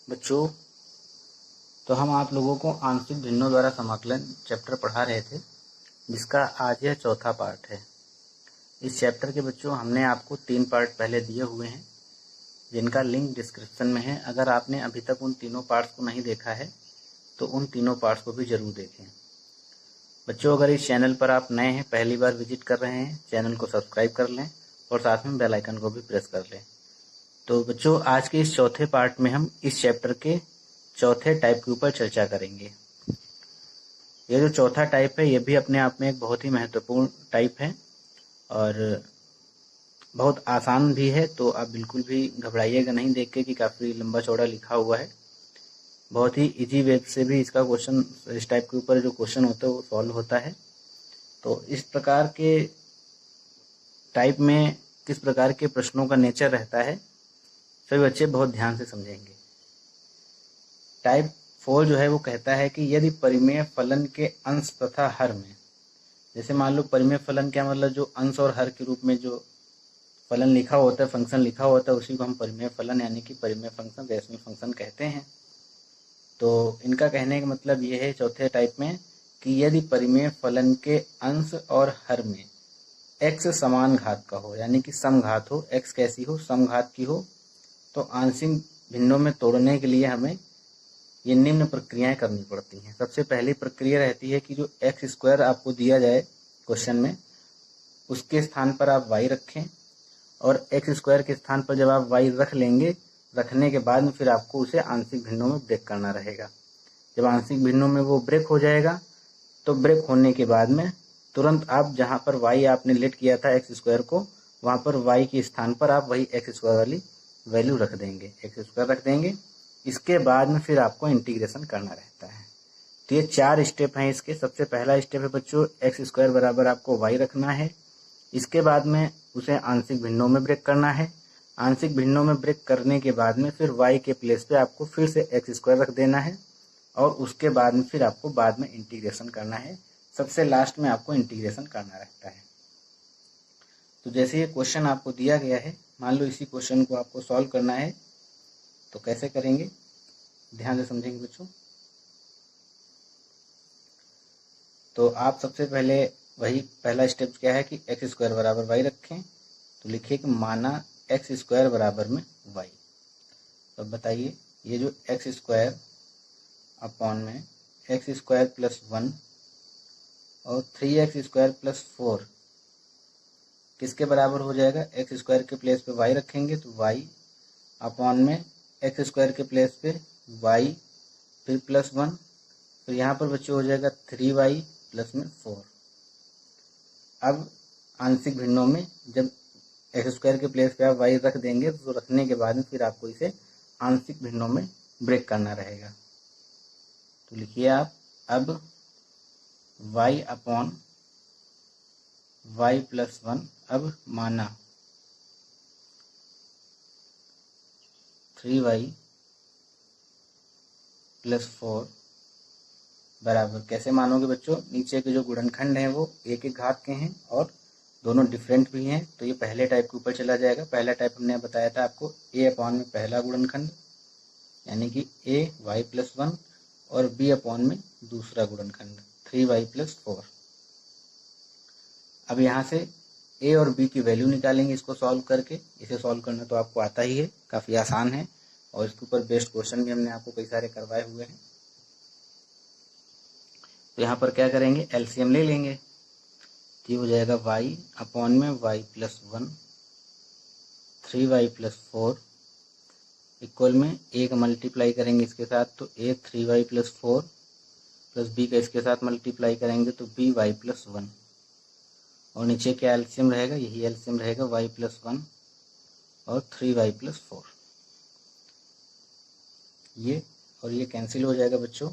बच्चों, तो हम आप लोगों को आंशिक भिन्नों द्वारा समाकलन चैप्टर पढ़ा रहे थे, जिसका आज यह चौथा पार्ट है। इस चैप्टर के बच्चों हमने आपको 3 पार्ट पहले दिए हुए हैं, जिनका लिंक डिस्क्रिप्शन में है। अगर आपने अभी तक उन तीनों पार्ट्स को नहीं देखा है तो उन तीनों पार्ट्स को भी जरूर देखें। बच्चों, अगर इस चैनल पर आप नए हैं, पहली बार विजिट कर रहे हैं, चैनल को सब्सक्राइब कर लें और साथ में बेल आइकन को भी प्रेस कर लें। तो बच्चों, आज के इस चौथे पार्ट में हम इस चैप्टर के चौथे टाइप के ऊपर चर्चा करेंगे। यह जो चौथा टाइप है, यह भी अपने आप में एक बहुत ही महत्वपूर्ण टाइप है और बहुत आसान भी है। तो आप बिल्कुल भी घबराइएगा नहीं देख के कि काफ़ी लंबा चौड़ा लिखा हुआ है। बहुत ही इजी वे से भी इसका क्वेश्चन, इस टाइप के ऊपर जो क्वेश्चन होता है वो सॉल्व होता है। तो इस प्रकार के टाइप में किस प्रकार के प्रश्नों का नेचर रहता है, सभी बच्चे बहुत ध्यान से समझेंगे। टाइप 4 जो है वो कहता है कि यदि परिमेय फलन के अंश तथा हर में, जैसे मान लो परिमेय फलन क्या मतलब, जो अंश और हर के रूप में जो फलन लिखा होता है, फंक्शन लिखा होता है, उसी को हम परिमेय फलन यानी कि परिमेय फंक्शन, रेशनल फंक्शन कहते हैं। तो इनका कहने का मतलब ये है चौथे टाइप में कि यदि परिमेय फलन के अंश और हर में x समान घात का हो, यानी कि समघात हो, x कैसी हो, समघात की हो, तो आंशिक भिन्नों में तोड़ने के लिए हमें ये निम्न प्रक्रियाएं करनी पड़ती हैं। सबसे पहली प्रक्रिया रहती है कि जो एक्स स्क्वायर आपको दिया जाए क्वेश्चन में, उसके स्थान पर आप y रखें और एक्स स्क्वायर के स्थान पर जब आप y रख लेंगे, रखने के बाद में फिर आपको उसे आंशिक भिन्नों में ब्रेक करना रहेगा। जब आंशिक भिन्नों में वो ब्रेक हो जाएगा, तो ब्रेक होने के बाद में तुरंत आप जहाँ पर y आपने लेट किया था एक्स स्क्वायर को, वहाँ पर y के स्थान पर आप वही एक्स स्क्वायर वाली वैल्यू रख देंगे, एक्स स्क्वायर रख देंगे। इसके बाद में फिर आपको इंटीग्रेशन करना रहता है। तो ये 4 स्टेप हैं इसके। सबसे पहला स्टेप है बच्चों, एक्स स्क्वायर बराबर आपको y रखना है। इसके बाद में उसे आंशिक भिन्नों में ब्रेक करना है। आंशिक भिन्नों में ब्रेक करने के बाद में फिर y के प्लेस पे आपको फिर से एक्स स्क्वायर रख देना है और उसके बाद में फिर आपको बाद में इंटीग्रेशन करना है। सबसे लास्ट में आपको इंटीग्रेशन करना रहता है। तो जैसे ये क्वेश्चन आपको दिया गया है, मान लो इसी क्वेश्चन को आपको सॉल्व करना है, तो कैसे करेंगे, ध्यान से समझेंगे बच्चों। तो आप सबसे पहले वही पहला स्टेप क्या है कि एक्स स्क्वायर बराबर वाई रखें। तो लिखिए कि माना एक्स स्क्वायर बराबर में वाई। तो बताइए, ये जो एक्स स्क्वायर अपॉन में एक्स स्क्वायर प्लस 1 और 3x स्क्वायर प्लस 4 किसके बराबर हो जाएगा। एक्स स्क्वायर के प्लेस पे y रखेंगे तो y अपॉन में एक्स स्क्वायर के प्लेस पे y फिर प्लस 1, फिर यहाँ पर बच्चे हो जाएगा 3y प्लस में 4। अब आंशिक भिन्नों में जब एक्स स्क्वायर के प्लेस पे आप y रख देंगे, तो रखने के बाद में फिर आपको इसे आंशिक भिन्नों में ब्रेक करना रहेगा। तो लिखिए आप, अब y अपॉन y प्लस 1, अब माना 3y प्लस 4 बराबर, कैसे मानोगे बच्चों, नीचे के जो गुणनखंड हैं वो एक एक घात के हैं और दोनों डिफरेंट भी हैं। तो ये पहले टाइप के ऊपर चला जाएगा। पहला टाइप हमने बताया था आपको, a अपॉन में पहला गुणनखंड यानी कि a y प्लस 1 और b अपॉन में दूसरा गुणनखंड 3y प्लस 4। अब यहाँ से a और b की वैल्यू निकालेंगे इसको सॉल्व करके। इसे सॉल्व करना तो आपको आता ही है, काफ़ी आसान है और इसके ऊपर बेस्ट क्वेश्चन भी हमने आपको कई सारे करवाए हुए हैं। तो यहाँ पर क्या करेंगे, एलसीएम ले लेंगे। ये हो जाएगा y अपॉन में y plus 1 3y plus 4 equal में a का मल्टीप्लाई करेंगे इसके साथ, तो a 3y plus 4 plus b का इसके साथ मल्टीप्लाई करेंगे तो b y प्लस 1 और नीचे क्या एलसीएम रहेगा, यही एलसीएम रहेगा y प्लस 1 और 3y प्लस 4। ये और ये कैंसिल हो जाएगा बच्चों।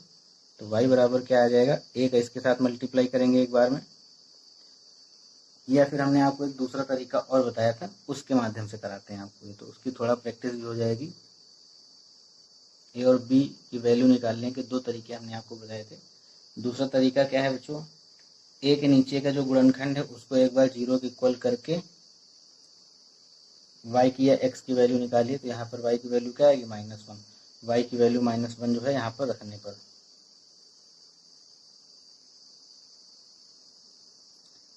तो y बराबर क्या आ जाएगा, a का इसके साथ मल्टीप्लाई करेंगे एक बार में, या फिर हमने आपको एक दूसरा तरीका और बताया था, उसके माध्यम से कराते हैं आपको। तो उसकी थोड़ा प्रैक्टिस भी हो जाएगी। a और b की वैल्यू निकालने के 2 तरीके हमने आपको बताए थे। दूसरा तरीका क्या है बच्चों, a के नीचे का जो गुणनखंड है उसको एक बार 0 के इक्वल करके y की या x की वैल्यू निकालिए। तो यहाँ पर y की वैल्यू क्या आएगी, -1। y की वैल्यू -1 जो है यहाँ पर रखने पर।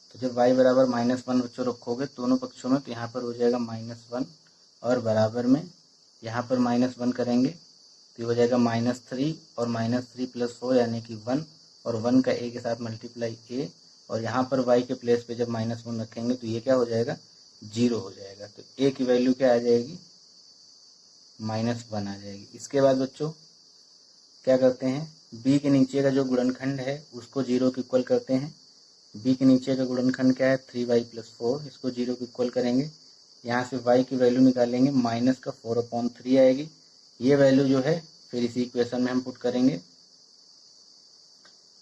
तो जब y बराबर -1 बच्चों रखोगे दोनों पक्षों में, तो यहाँ पर हो जाएगा -1 और बराबर में यहाँ पर -1 करेंगे तो ये हो जाएगा -3 और -3 + 4 यानी कि 1 और 1 का a के साथ मल्टीप्लाई a, और यहाँ पर y के प्लेस पे जब -1 रखेंगे तो ये क्या हो जाएगा 0 हो जाएगा। तो a की वैल्यू क्या आ जाएगी -1 आ जाएगी। इसके बाद बच्चों क्या करते हैं, b के नीचे का जो गुणनखंड है उसको 0 के इक्वल करते हैं। b के नीचे का गुणनखंड क्या है 3y + 4, इसको 0 के इक्वल करेंगे। यहाँ से y की वैल्यू निकालेंगे, माइनस का 4/3 आएगी। ये वैल्यू जो है फिर इसी इक्वेशन में हम पुट करेंगे।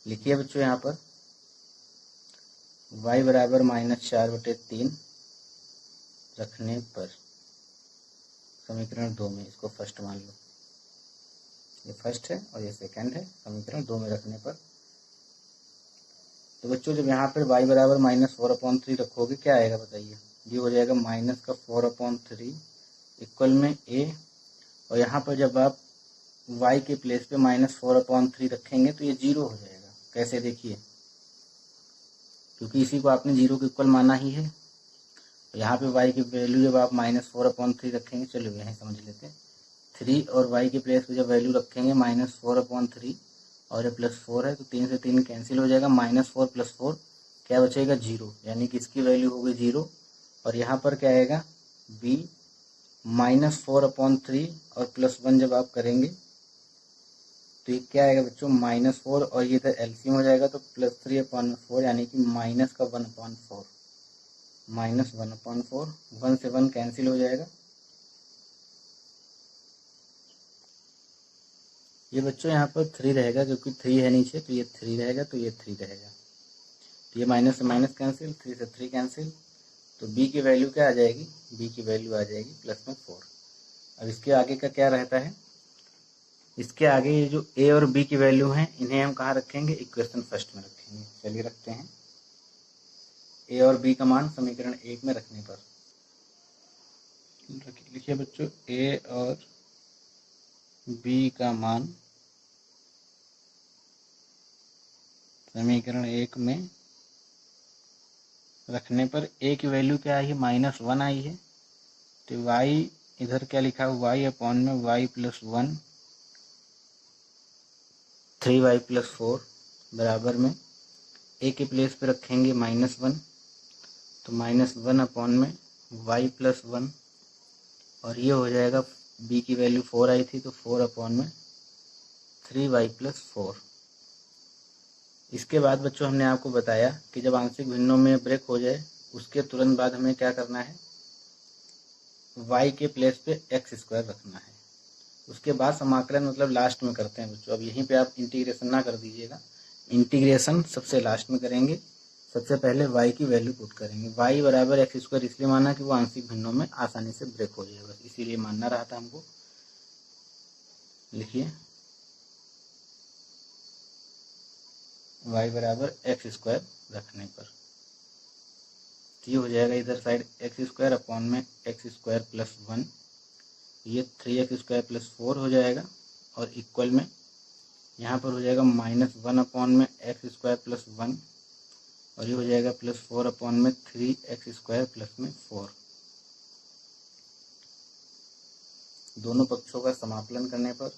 लिखिए बच्चों यहाँ पर y बराबर -4/3 रखने पर, समीकरण 2 में इसको फर्स्ट मान लो, ये फर्स्ट है और ये सेकंड है, समीकरण 2 में रखने पर। तो बच्चों जब यहाँ पर y बराबर -4/3 रखोगे क्या आएगा बताइए, ये हो जाएगा -4/3 इक्वल में a, और यहाँ पर जब आप y के प्लेस पे -4/3 रखेंगे तो ये 0 हो जाएगा। कैसे देखिए, क्योंकि इसी को आपने 0 के इक्वल माना ही है। यहाँ पे y की वैल्यू जब आप -4/3 रखेंगे, चलो यहीं समझ लेते हैं, 3 और y के प्लेस पे जब वैल्यू रखेंगे -4/3 और ये +4 है तो 3 से 3 कैंसिल हो जाएगा, -4 + 4 क्या बचेगा 0, यानी कि इसकी वैल्यू हो गई 0। और यहाँ पर क्या आएगा b -4/3 और +1 जब आप करेंगे तो ये क्या आएगा बच्चों -4, और ये इधर एलसीएम हो जाएगा तो +3/4 यानी कि -1/4, -1/4, 1 से 1 कैंसिल हो जाएगा। ये बच्चों यहाँ पर 3 रहेगा क्योंकि 3 है नीचे, तो ये 3 रहेगा, तो ये 3 रहेगा, तो ये माइनस से माइनस कैंसिल, 3 से 3 कैंसिल, तो b की वैल्यू क्या आ जाएगी, b की वैल्यू आ जाएगी +4। अब इसके आगे का क्या रहता है, इसके आगे ये जो a और b की वैल्यू हैं इन्हें हम कहाँ रखेंगे, इक्वेशन फर्स्ट में रखेंगे। चलिए रखते हैं, a और b का मान समीकरण 1 में रखने पर लिखिए बच्चों a और b का मान समीकरण 1 में रखने पर a की वैल्यू क्या आई है -1 आई है, तो y इधर क्या लिखा है y अपॉन में y + 1 3y + 4 बराबर में a के प्लेस पे रखेंगे -1, तो -1 अपॉन में y + 1, और ये हो जाएगा b की वैल्यू 4 आई थी तो 4 अपॉन में 3y + 4। इसके बाद बच्चों हमने आपको बताया कि जब आंशिक भिन्नों में ब्रेक हो जाए उसके तुरंत बाद हमें क्या करना है, y के प्लेस पे x² रखना है। उसके बाद समाकलन मतलब लास्ट में करते हैं बच्चों। अब यहीं पे आप इंटीग्रेशन ना कर दीजिएगा, इंटीग्रेशन सबसे लास्ट में करेंगे। सबसे पहले y की वैल्यू पुट करेंगे, y बराबर x² इसलिए माना कि वो आंशिक भिन्नों में आसानी से ब्रेक हो जाएगा, इसीलिए मानना रहा था हमको। लिखिए y बराबर x² रखने पर, तो ये हो जाएगा इधर साइड x² अपॉन में x² + 1, ये 3x² + 4 हो जाएगा, और इक्वल में यहाँ पर हो जाएगा -1 अपॉन में x² + 1, और ये हो जाएगा +4 अपॉन में 3x² + में 4। दोनों पक्षों का समाकलन करने पर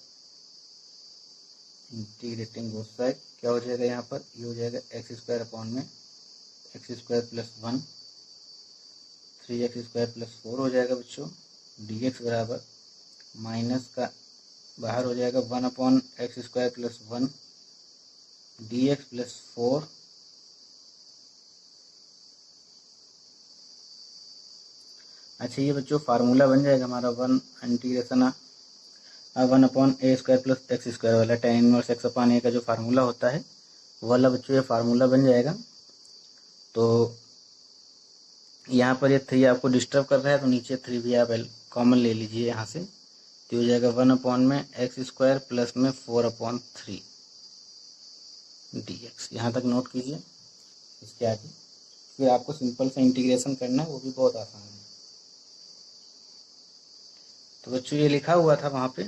इंटीग्रेटिंग बोथ साइड क्या हो जाएगा, यहाँ पर ये हो जाएगा x² अपॉन में x² + 1 3x² + 4 हो जाएगा बच्चों। dx बराबर माइनस का बाहर हो जाएगा 1 अपॉन x² + 1 dx + 4 अच्छा ये बच्चों फार्मूला बन जाएगा हमारा 1 इंटीग्रेशन 1 अपॉन a² + x² वाला tan inverse x upon a का जो फार्मूला होता है वो वाला बच्चों ये फार्मूला बन जाएगा। तो यहाँ पर ये 3 आपको डिस्टर्ब कर रहा है तो नीचे 3 भी आप कॉमन ले लीजिए यहाँ से, तो हो जाएगा 1 अपॉन में x² प्लस में 4/3 dx। यहाँ तक नोट कीजिए, इसके आगे फिर आपको सिंपल सा इंटीग्रेशन करना है, वो भी बहुत आसान है। तो बच्चों ये लिखा हुआ था वहाँ पे,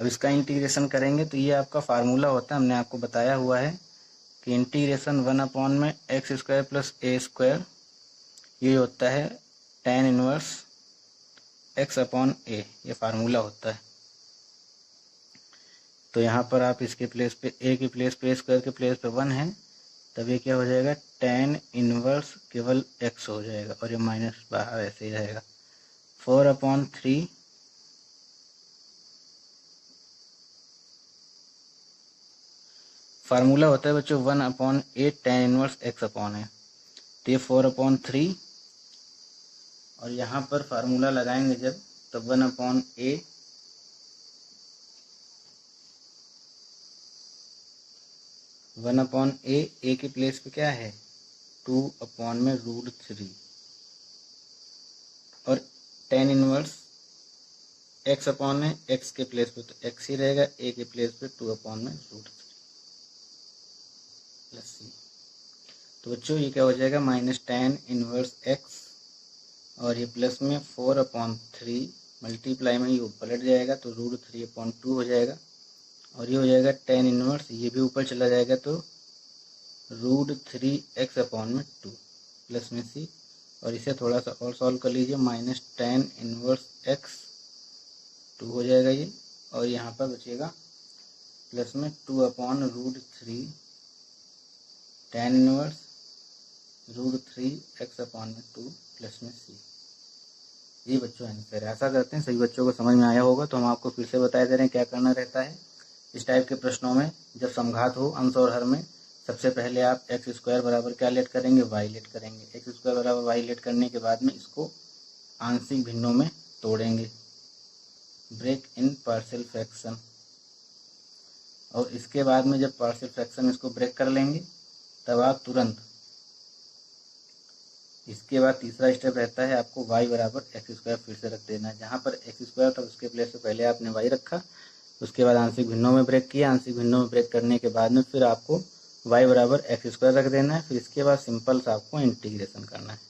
अब इसका इंटीग्रेशन करेंगे तो ये आपका फार्मूला होता है, हमने आपको बताया हुआ है कि इंटीग्रेशन 1 में एक्स स्क्वायर प्लस ए स्क्वायर ये होता है tan इनवर्स एक्स अपॉन ए, ये फार्मूला होता है। तो यहाँ पर आप इसके प्लेस पे ए के प्लेस पे, ए स्क्वायर के प्लेस पे 1 है, तब ये क्या हो जाएगा tan इनवर्स केवल x हो जाएगा और ये माइनस बाहर ऐसे ही रहेगा। 4/3 फार्मूला होता है बच्चों 1/8 tan इनवर्स x अपॉन है, तो ये 4/3 और यहाँ पर फार्मूला लगाएंगे जब तब 1/a ए के प्लेस पे क्या है 2/√3 और tan इनवर्स x अपॉन है, x के प्लेस पे तो x ही रहेगा, a के प्लेस पे 2/√3 प्लस c। तो बच्चों ये क्या हो जाएगा माइनस tan इनवर्स x और ये प्लस में 4/3 मल्टीप्लाई में ये पलट जाएगा तो √3/2 हो जाएगा और ये हो जाएगा tan इनवर्स, ये भी ऊपर चला जाएगा तो √3x/2 प्लस में c और इसे थोड़ा सा और सॉल्व कर लीजिए, माइनस tan इनवर्स x 2 हो जाएगा ये और यहाँ पर बचेगा प्लस में 2/√3 tan इनवर्स √3x/2 प्लस में c। ये बच्चों आंसर है। आशा करते हैं सभी बच्चों को समझ में आया होगा। तो हम आपको फिर से बता दे रहे हैं क्या करना रहता है इस टाइप के प्रश्नों में। जब समघात हो अंश और हर में, सबसे पहले आप एक्स स्क्वायर बराबर क्या लेट करेंगे, वाई लेट करेंगे। एक्स स्क्वायर बराबर वाई लेट करने के बाद में इसको आंशिक भिन्नों में तोड़ेंगे, ब्रेक इन पार्शियल फ्रैक्शन। और इसके बाद में जब पार्शियल फ्रैक्शन इसको ब्रेक कर लेंगे तब आप तुरंत इसके बाद तीसरा स्टेप रहता है आपको y बराबर एक्स स्क्वायर फिर से रख देना है। जहाँ पर एक्स स्क्वायर था उसके प्लेस पे पहले आपने y रखा, उसके बाद आंशिक भिन्नों में ब्रेक किया। आंशिक भिन्नों में ब्रेक करने के बाद में फिर आपको y बराबर एक्स स्क्वायर रख देना है। फिर इसके बाद सिंपल सा आपको इंटीग्रेशन करना है।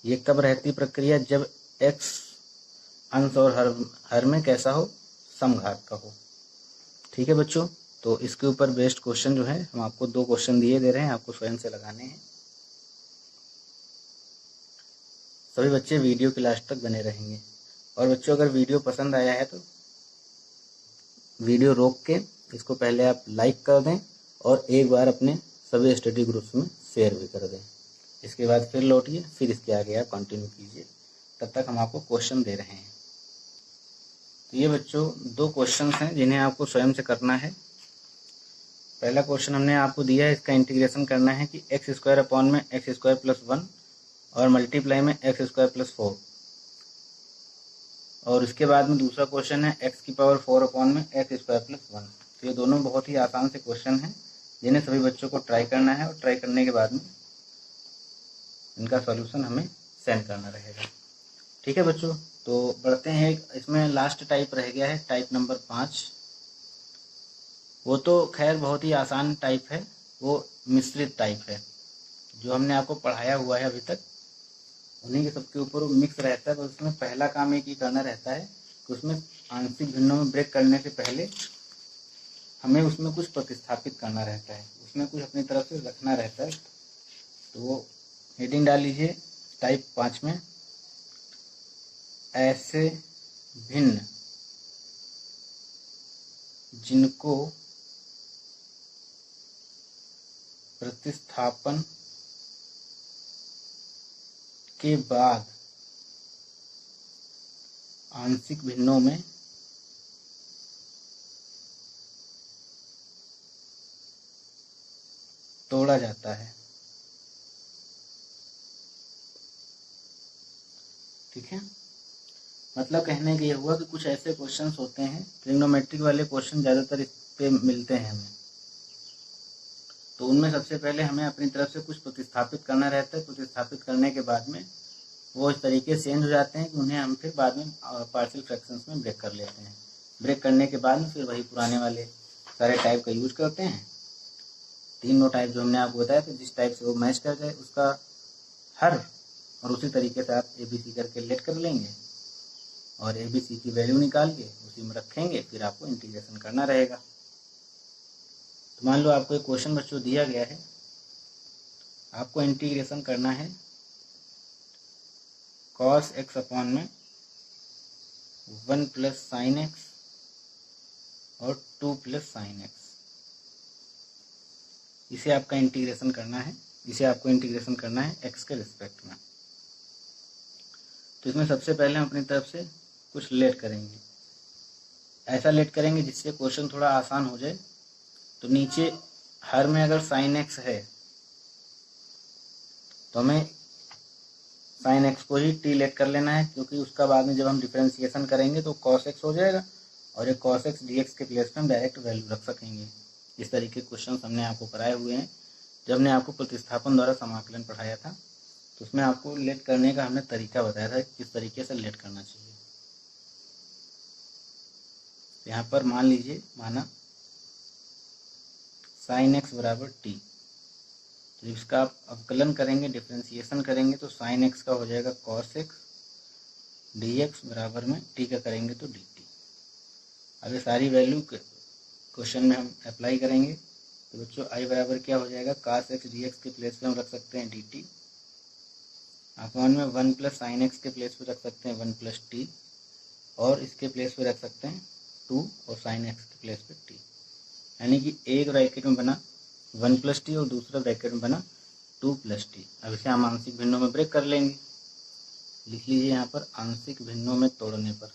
ये कब रहती प्रक्रिया, जब x अंश और हर में कैसा हो, समघात का हो। ठीक है बच्चों, तो इसके ऊपर बेस्ड क्वेश्चन जो है हम आपको 2 क्वेश्चन दिए दे रहे हैं, आपको स्वयं से लगाने हैं। सभी बच्चे वीडियो के लास्ट तक बने रहेंगे। और बच्चों अगर वीडियो पसंद आया है तो वीडियो रोक के इसको पहले आप लाइक कर दें और एक बार अपने सभी स्टडी ग्रुप्स में शेयर भी कर दें। इसके बाद फिर लौटिए, फिर इसके आगे आप कंटिन्यू कीजिए। तब तक हम आपको क्वेश्चन दे रहे हैं। तो ये बच्चों 2 क्वेश्चन हैं जिन्हें आपको स्वयं से करना है। पहला क्वेश्चन हमने आपको दिया है, इसका इंटीग्रेशन करना है कि एक्स स्क्वायर अपॉन में एक्स स्क्वायर प्लस 1 और मल्टीप्लाई में एक्स स्क्वायर प्लस 4। और उसके बाद में दूसरा क्वेश्चन है एक्स की पावर 4 अपॉन में एक्स स्क्वायर प्लस 1। तो ये दोनों बहुत ही आसान से क्वेश्चन हैं जिन्हें सभी बच्चों को ट्राई करना है और ट्राई करने के बाद में इनका सॉल्यूशन हमें सेंड करना रहेगा। ठीक है बच्चों, तो बढ़ते हैं। इसमें लास्ट टाइप रह गया है, टाइप नंबर 5। वो तो खैर बहुत ही आसान टाइप है, वो मिश्रित टाइप है। जो हमने आपको पढ़ाया हुआ है अभी तक उन्हीं के सबके ऊपर वो मिक्स रहता है। तो उसमें पहला काम एक ही करना रहता है कि उसमें आंशिक भिन्नों में ब्रेक करने से पहले हमें उसमें कुछ प्रतिस्थापित करना रहता है, उसमें कुछ अपनी तरफ से रखना रहता है। तो वो हेडिंग डाल लीजिए टाइप 5 में, ऐसे भिन्न जिनको प्रतिस्थापन के बाद आंशिक भिन्नों में तोड़ा जाता है। ठीक है, मतलब कहने का ये हुआ कि कुछ ऐसे क्वेश्चंस होते हैं, ट्रिग्नोमेट्रिक वाले क्वेश्चन ज़्यादातर इस पे मिलते हैं हमें। तो उनमें सबसे पहले हमें अपनी तरफ से कुछ प्रतिस्थापित करना रहता है। प्रतिस्थापित करने के बाद में वो इस तरीके से चेंज हो जाते हैं कि उन्हें हम फिर बाद में पार्शियल फ्रैक्शंस में ब्रेक कर लेते हैं। ब्रेक करने के बाद में फिर वही पुराने वाले सारे टाइप का यूज करते हैं। 3 टाइप जो हमने आपको बताया, तो जिस टाइप से वो मैच कर जाए उसका हर और उसी तरीके से आप ABC करके लेट कर लेंगे और ABC की वैल्यू निकाल के उसी में रखेंगे, फिर आपको इंटीग्रेशन करना रहेगा। तो मान लो आपको एक क्वेश्चन बच्चों दिया गया है, आपको इंटीग्रेशन करना है cos x अपॉन में 1 प्लस साइन एक्स और 2 प्लस साइन एक्स, इसे आपका इंटीग्रेशन करना है, इसे आपको इंटीग्रेशन करना है x के रिस्पेक्ट में। तो इसमें सबसे पहले हम अपनी तरफ से कुछ लेट करेंगे, ऐसा लेट करेंगे जिससे क्वेश्चन थोड़ा आसान हो जाए। तो नीचे हर में अगर साइन एक्स है तो हमें साइन एक्स को ही टी लेट कर लेना है, क्योंकि उसका बाद में जब हम डिफरेंशिएशन करेंगे तो कॉस एक्स हो जाएगा और ये कॉस एक्स डी एक्स के प्लेस में हम डायरेक्ट वैल्यू रख सकेंगे। इस तरीके के क्वेश्चन हमने आपको कराए हुए हैं। जब हमने आपको प्रतिस्थापन द्वारा समाकलन पढ़ाया था तो उसमें आपको लेट करने का हमने तरीका बताया था, किस तरीके से लेट करना चाहिए। यहाँ पर मान लीजिए, माना साइन एक्स बराबर टी, तो इसका आप अवकलन करेंगे, डिफरेंशिएशन करेंगे तो साइन एक्स का हो जाएगा कॉस एक्स डी एक्स बराबर में टी का करेंगे तो डी टी। अब ये सारी वैल्यू क्वेश्चन में हम अप्लाई करेंगे तो बच्चों आई बराबर क्या हो जाएगा, कॉस एक्स डी एक्स के प्लेस पे हम रख सकते हैं डी टी, अपॉन में 1 प्लस साइन एक्स के प्लेस पे रख सकते हैं 1 प्लस टी, और इसके प्लेस पे रख सकते हैं 2 और साइन एक्स के प्लेस पे टी। यानी कि एक ब्रैकेट में बना 1 प्लस टी और दूसरा ब्रैकेट में बना 2 प्लस टी। अब इसे हम आंशिक भिन्नों में ब्रेक कर लेंगे, लिख लीजिए यहाँ पर आंशिक भिन्नों में तोड़ने पर।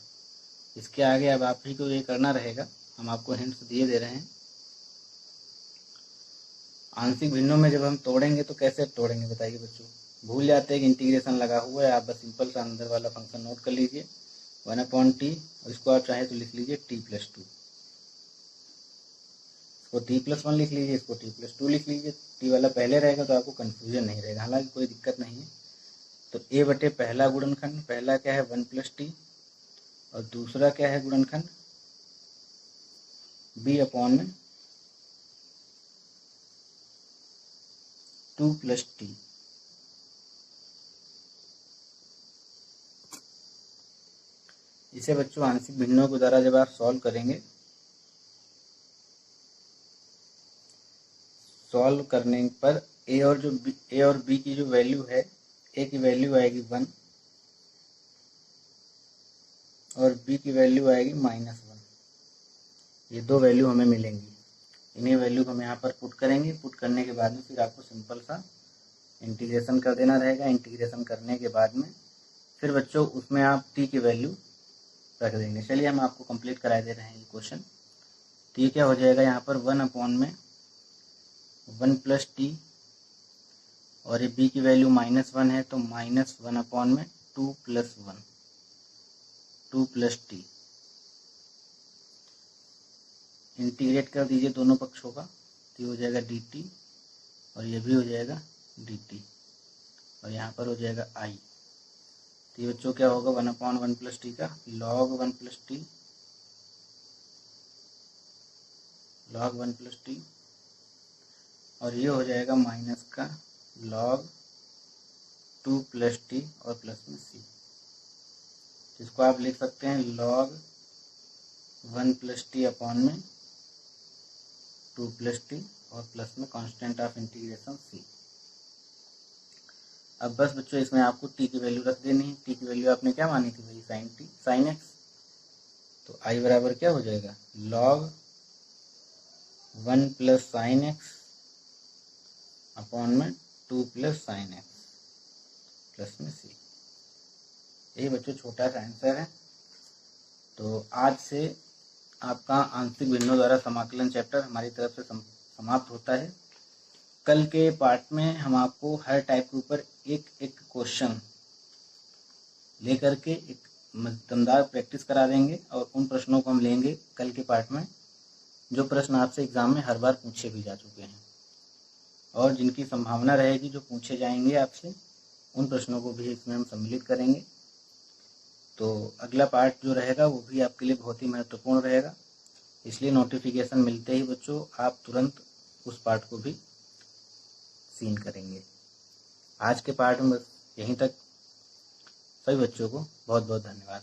इसके आगे अब आप ही को ये करना रहेगा, हम आपको हिंट्स दिए दे रहे हैं। आंशिक भिन्नों में जब हम तोड़ेंगे तो कैसे तोड़ेंगे बताइए बच्चों, भूल जाते हैं कि इंटीग्रेशन लगा हुआ है, आप बस सिंपल सा अंदर वाला फंक्शन नोट कर लीजिए 1/t, और इसको आप चाहे तो लिख लीजिए t+2, इसको t+1 लिख लीजिए, इसको t+2 लिख लीजिए। टी वाला पहले रहेगा तो आपको कन्फ्यूजन नहीं रहेगा, हालांकि कोई दिक्कत नहीं है। तो a बटे पहला गुणनखंड, पहला क्या है 1 प्लस टी और दूसरा क्या है गुणनखंड b अपॉन में 2 प्लस टी। इसे बच्चों आंशिक भिन्नों के द्वारा जब आप सॉल्व करेंगे, सॉल्व करने पर a और b की जो वैल्यू है, a की वैल्यू आएगी 1 और b की वैल्यू आएगी -1। ये दो वैल्यू हमें मिलेंगी, इन्हीं वैल्यू को हम यहाँ पर पुट करेंगे। पुट करने के बाद में फिर आपको सिंपल सा इंटीग्रेशन कर देना रहेगा। इंटीग्रेशन करने के बाद में फिर बच्चों उसमें आप t की वैल्यू रख देंगे। चलिए हम आपको कंप्लीट करा दे रहे हैं ये क्वेश्चन। तो ये क्या हो जाएगा, यहाँ पर 1 अपॉन में 1 प्लस टी और ये b की वैल्यू -1 है तो -1 अपॉन में 2 प्लस 1, 2 प्लस टी। इंटीग्रेट कर दीजिए दोनों पक्षों का, तो ये हो जाएगा dt और ये भी हो जाएगा dt और यहाँ पर हो जाएगा i। तो ये बच्चों क्या होगा 1/1 प्लस टी का log 1 plus T, log 1 plus T, और ये हो जाएगा माइनस का log 2 प्लस टी और प्लस में c। इसको आप लिख सकते हैं log 1 प्लस टी अपॉन में 2 प्लस टी और प्लस में कांस्टेंट ऑफ इंटीग्रेशन c। अब बस बच्चों इसमें आपको t की वैल्यू रख देनी है। t की वैल्यू आपने क्या मानी थी भाई, साइन टी, साइन एक्स। तो i बराबर क्या हो जाएगा log 1 plus sine x upon में 2 प्लस साइन एक्स प्लस में c। यही बच्चों छोटा सा आंसर है। तो आज से आपका आंशिक भिन्नों द्वारा समाकलन चैप्टर हमारी तरफ से समाप्त होता है। कल के पार्ट में हम आपको हर टाइप के ऊपर एक एक क्वेश्चन लेकर के एक दमदार प्रैक्टिस करा देंगे और उन प्रश्नों को हम लेंगे कल के पार्ट में जो प्रश्न आपसे एग्जाम में हर बार पूछे भी जा चुके हैं और जिनकी संभावना रहेगी जो पूछे जाएंगे आपसे, उन प्रश्नों को भी इसमें हम सम्मिलित करेंगे। तो अगला पार्ट जो रहेगा वो भी आपके लिए बहुत ही महत्वपूर्ण रहेगा, इसलिए नोटिफिकेशन मिलते ही बच्चों आप तुरंत उस पार्ट को भी सीन करेंगे। आज के पार्ट में बस यहीं तक। सभी बच्चों को बहुत बहुत धन्यवाद।